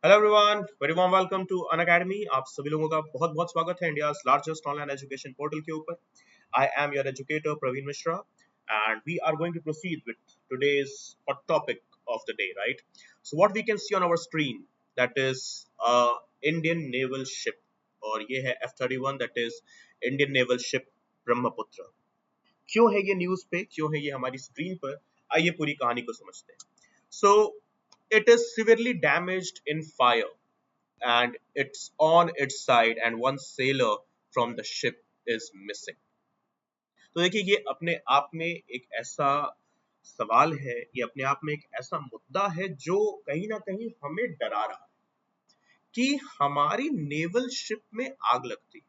Hello everyone, very warm welcome to Unacademy. आप सभी लोगों का बहुत बहुत स्वागत है India largest online education portal के ऊपर। I am your educator Praveen Mishra and we are going to proceed with today's hot topic of the day, right? So what we can see on our screen, that is Indian naval ship, और ये है F-31, that is Indian naval ship Brahmaputra. क्यों है ये news पे, क्यों है ये हमारी स्क्रीन पर? आइए पूरी कहानी को समझते हैं। So it is severely damaged in fire and it's on its side and one sailor from the ship is missing. तो देखिए, ये अपने आप में एक ऐसा सवाल है, ये अपने आप में एक ऐसा मुद्दा है जो कहीं ना कहीं हमें डरा रहा है कि हमारी नेवल शिप में आग लगती है,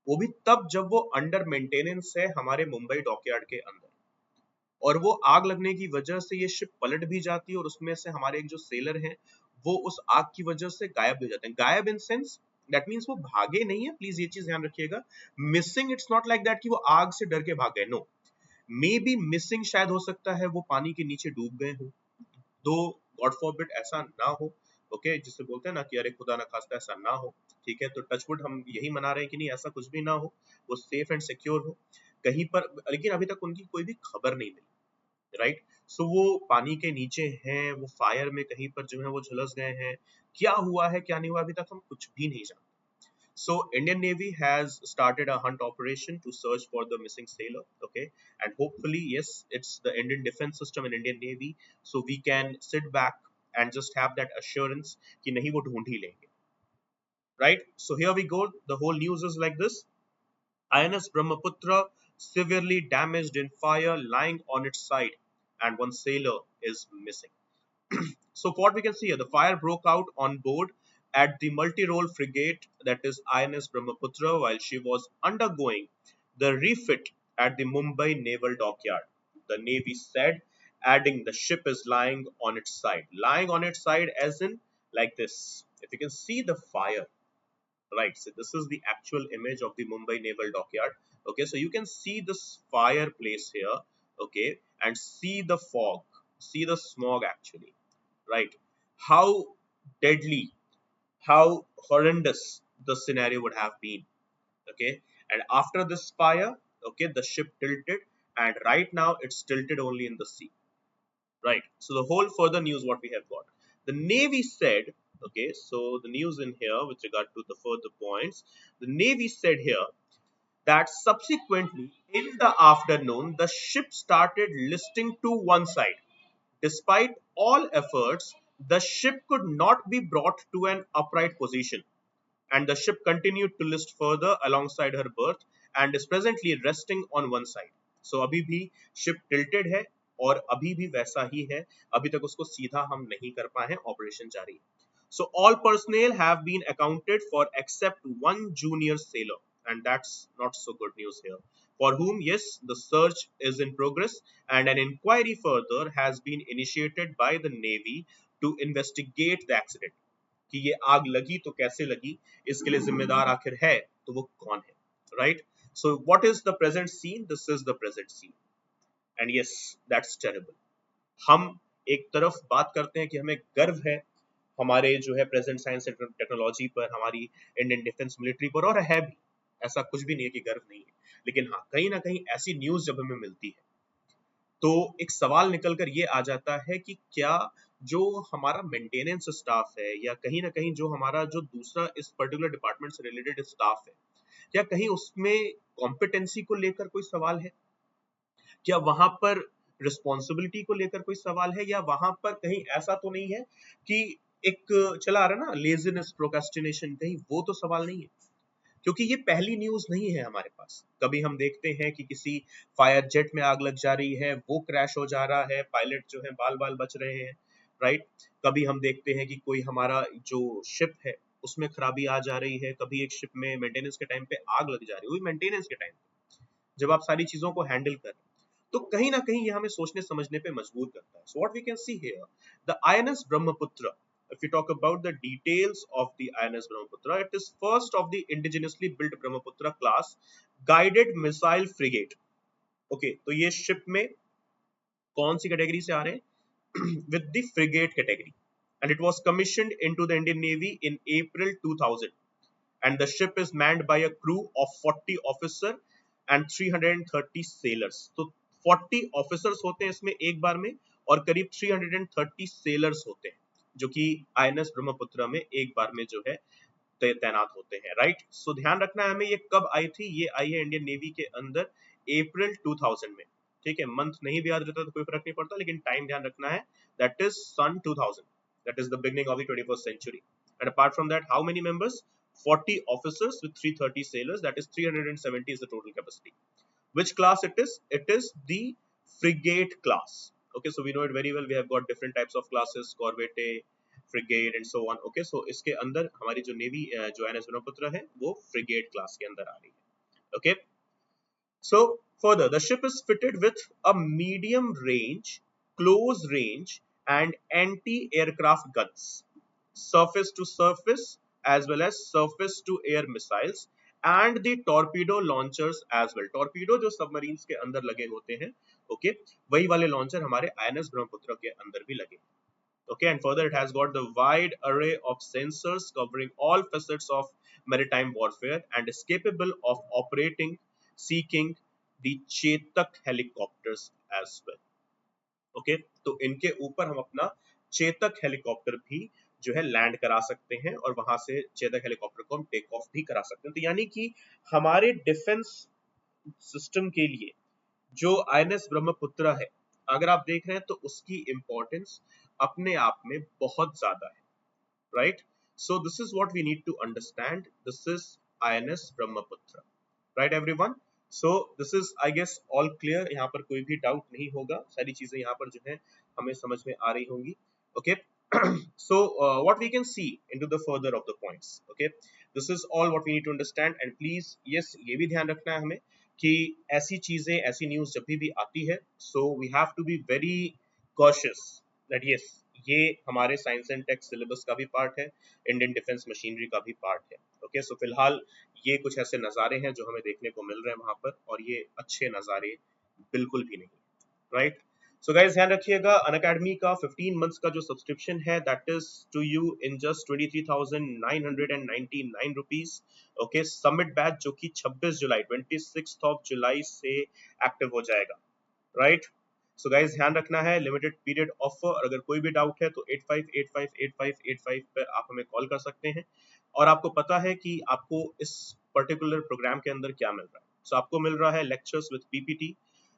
वो भी तब जब वो अंडर मेंटेनेंस है हमारे मुंबई डॉकयार्ड के अंदर। और वो आग लगने की वजह से ये शिप पलट भी जाती है और उसमें से हमारे एक जो सेलर हैं वो उस आग की वजह से गायब हो जाते हैं। गायब इन सेंस दैट मीन्स वो भागे नहीं है, प्लीज ये चीज ध्यान रखिएगा। Missing it's not like that कि वो आग से डर के भाग गए, नो। मे बी मिसिंग शायद हो सकता है वो पानी के नीचे डूब गए हो, दो गॉड फॉरबिड ऐसा ना हो। ओके, जिसे बोलते हैं ना कि अरे खुदा ना खास्ता ऐसा ना हो। ठीक है, तो टचवुड हम यही मना रहे हैं कि नहीं ऐसा कुछ भी ना हो, वो सेफ एंड सिक्योर हो कहीं पर। लेकिन अभी तक उनकी कोई भी खबर नहीं मिली, राइट? सो वो पानी के नीचे हैं, वो फायर में कहीं पर जो है वो झुलस गए हैं। क्या हुआ है क्या नहीं हुआ अभी तक हम कुछ भी नहीं जानते। So Indian Navy has started a hunt operation to search for the missing sailor. Okay, and hopefully, yes, it's the Indian defense system and Indian Navy, so we can sit back and just have that assurance कि नहीं वो ढूंढ ही लेंगे, right? So here we go. The whole news is like this: INS Brahmaputra severely damaged in fire, lying on its side, and one sailor is missing. So what we can see here, the fire broke out on board at the multi-role frigate, that is INS Brahmaputra, while she was undergoing the refit at the Mumbai Naval Dockyard. The Navy said, adding the ship is lying on its side. Lying on its side as in like this. If you can see the fire, right? So this is the actual image of the Mumbai Naval Dockyard. Okay, so you can see this fireplace here, okay, and see the fog, see the smog actually, right? How deadly, how horrendous the scenario would have been. Okay, and after this fire, okay, the ship tilted, and right now it's tilted only in the sea, right? So the whole further news what we have got, the Navy said, okay, so the news in here with regard to the further points, the Navy said here that subsequently in the afternoon the ship started listing to one side. Despite all efforts, the ship could not be brought to an upright position, and the ship continued to list further alongside her berth and is presently resting on one side. So अभी भी ship tilted है और अभी भी वैसा ही है, अभी तक उसको सीधा हम नहीं कर पाए हैं, ऑपरेशन जारी है. So all personnel have been accounted for except one junior sailor, and that's not so good news here, for whom, yes, the search is in progress and an inquiry further has been initiated by the Navy to investigate the accident. कि ये आग लगी तो कैसे लगी, इसके लिए जिम्मेदार आखिर है तो वो कौन है, right? So what is the present scene? This is the present scene, and yes, that's terrible. हम एक तरफ बात करते हैं कि हमें गर्व है हमारे जो है प्रेजेंट साइंस एंड टेक्नोलॉजी पर, हमारी इंडियन डिफेंस मिलिट्री पर, और है भी, ऐसा कुछ भी नहीं है कि गर्व नहीं है. लेकिन हाँ, कहीं ना कहीं ऐसी न्यूज जब हमें मिलती है तो एक सवाल निकल कर ये आ जाता है कि क्या जो हमारा मेंटेनेंस स्टाफ है या कहीं ना कहीं जो हमारा जो दूसरा इस पर्टिकुलर डिपार्टमेंट से रिलेटेड स्टाफ है, क्या कहीं उसमें कॉम्पिटेंसी को लेकर कोई सवाल है? क्या वहां पर रिस्पॉन्सिबिलिटी को लेकर कोई सवाल है? या वहां पर कहीं ऐसा तो नहीं है कि एक चला आ रहा ना लेजीनेस, प्रोक्रेस्टिनेशन, कहीं वो तो सवाल नहीं है? क्योंकि ये पहली न्यूज नहीं है हमारे पास. कभी हम देखते हैं कि किसी फायर जेट में आग लग जा रही है, वो क्रैश हो जा रहा है, पायलट जो है बाल बाल बच रहे हैं, राइट? कभी हम देखते हैं कि कोई हमारा जो शिप है उसमें खराबी आ जा रही है, कभी एक शिप में मेंटेनेंस के टाइम पे आग लग जा रही है, वही मेंटेनेंस के टाइम पे जब आप सारी चीजों को हैंडल कर रहे हैं. तो कहीं ना कहीं ये हमें सोचने समझने पे मजबूर करता है. So what we can see here, the INS Brahmaputra. If you talk about the details of the INS Brahmaputra, it is first of the indigenously built Brahmaputra class guided missile frigate. Okay, तो ये ship में कौन सी category से आ रहे हैं? With the frigate category. and it was commissioned into the Indian Navy in April 2000, and the ship is manned by a crew of 40 officer and 330 sailors. तो 40 officers होते हैं इसमें एक बार में, और करीब 330 सेलर्स होते हैं जो कि आईएनएस ब्रह्मपुत्र में एक बार में जो है तैनात होते हैं, राइट। सो ध्यान रखना है हमें, ये कब आई थी, ये आई है इंडियन नेवी के अंदर अप्रैल 2000 में, ठीक है। मंथ नहीं भी याद रहता तो कोई फर्क नहीं पड़ता, लेकिन टाइम ध्यान रखना है, दैट इज सन 2000, that is the beginning of the 21st century. And apart from that, how many members? 40 officers with 330 sailors, that is 370 is the total capacity. Which class it is? It is the frigate class. Okay, so we know it very well. We have got different types of classes, corvette, frigate and so on. Okay, so इसके अंदर हमारी जो navy जो INS Brahmaputra है वो frigate class के अंदर आ रही है। Okay, so further the ship is fitted with a medium range, close range and anti aircraft guns, surface to surface as well as surface to air missiles and the torpedo launchers as well. torpedo जो submarines के अंदर लगे होते हैं, okay, वही वाले launcher हमारे INS Brahmaputra के अंदर भी लगे। Okay, and further it has got the wide array of sensors covering all facets of maritime warfare and is capable of operating, seeking the Chetak helicopters as well. Okay, तो इनके ऊपर हम अपना चेतक हेलीकॉप्टर भी जो है लैंड करा सकते हैं और वहां से चेतक हेलीकॉप्टर को हम टेक ऑफ भी करा सकते हैं। तो यानी कि हमारे डिफेंस सिस्टम के लिए जो आईएनएस ब्रह्मपुत्र है, अगर आप देख रहे हैं तो उसकी इंपॉर्टेंस अपने आप में बहुत ज्यादा है, right. So this is what we need to understand, this is INS Brahmaputra, right everyone. So this is I guess all clear, यहाँ पर कोई भी डाउट नहीं होगा, सारी चीजें यहाँ पर जो है हमें समझ में आ रही होंगी। Okay, so what we can see into the further of the points, okay, this is all what we need to understand, and please yes, ये भी ध्यान रखना है हमें कि ऐसी चीजें, ऐसी न्यूज जब भी आती है, so we have to be very cautious that yes, ये हमारे साइंस एंड टेक सिलेबस का भी पार्ट है, इंडियन डिफेंस मशीनरी का भी पार्ट है। ओके, सो फिलहाल ये कुछ ऐसे नज़ारे हैं जो हमें देखने को मिल रहे हैं वहां पर, और ये अच्छे नज़ारे बिल्कुल भी नहीं, राइट। सो गाइस ध्यान रखिएगा, अनअकैडमी का 15 मंथ्स का जो सब्सक्रिप्शन है that is to you in just 23,999 rupees. Okay, summit batch जो कि 26 जुलाई 26 ऑफ जुलाई से एक्टिव हो जाएगा, राइट। सो गाइस ध्यान रखना है, लिमिटेड पीरियड ऑफर, अगर कोई भी डाउट है तो 85858585 पर आप हमें कॉल कर सकते हैं। और आपको पता है कि आपको इस पर्टिकुलर प्रोग्राम के अंदर क्या मिल रहा है। सो आपको मिल रहा है lectures with PPT,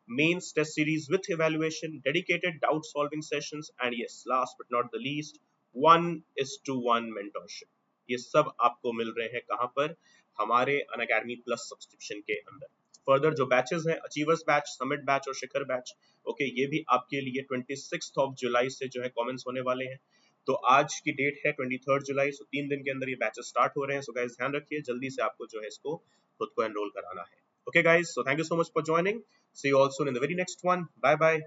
mains test series with evaluation, dedicated doubt solving sessions, and yes, last but not the least, 1:1 mentorship. ये सब आपको मिल रहे हैं कहां पर? हमारे अनअकैडमी प्लस सब्सक्रिप्शन के अंदर। फर्दर जो बैचेस हैं, अचीवर्स बैच, समिट बैच और शिखर बैच, ओके, ये भी आपके लिए 26 ऑफ जुलाई से जो है कमेंट्स होने वाले हैं। तो आज की डेट है 23 जुलाई, सो 3 दिन के अंदर ये बैचेस स्टार्ट हो रहे हैं। सो गाइस ध्यान रखिए, जल्दी से आपको जो है इसको खुद को एनरोल कराना है। Okay guys, so thank you so much for joining. See you all soon in the very next one. Bye bye.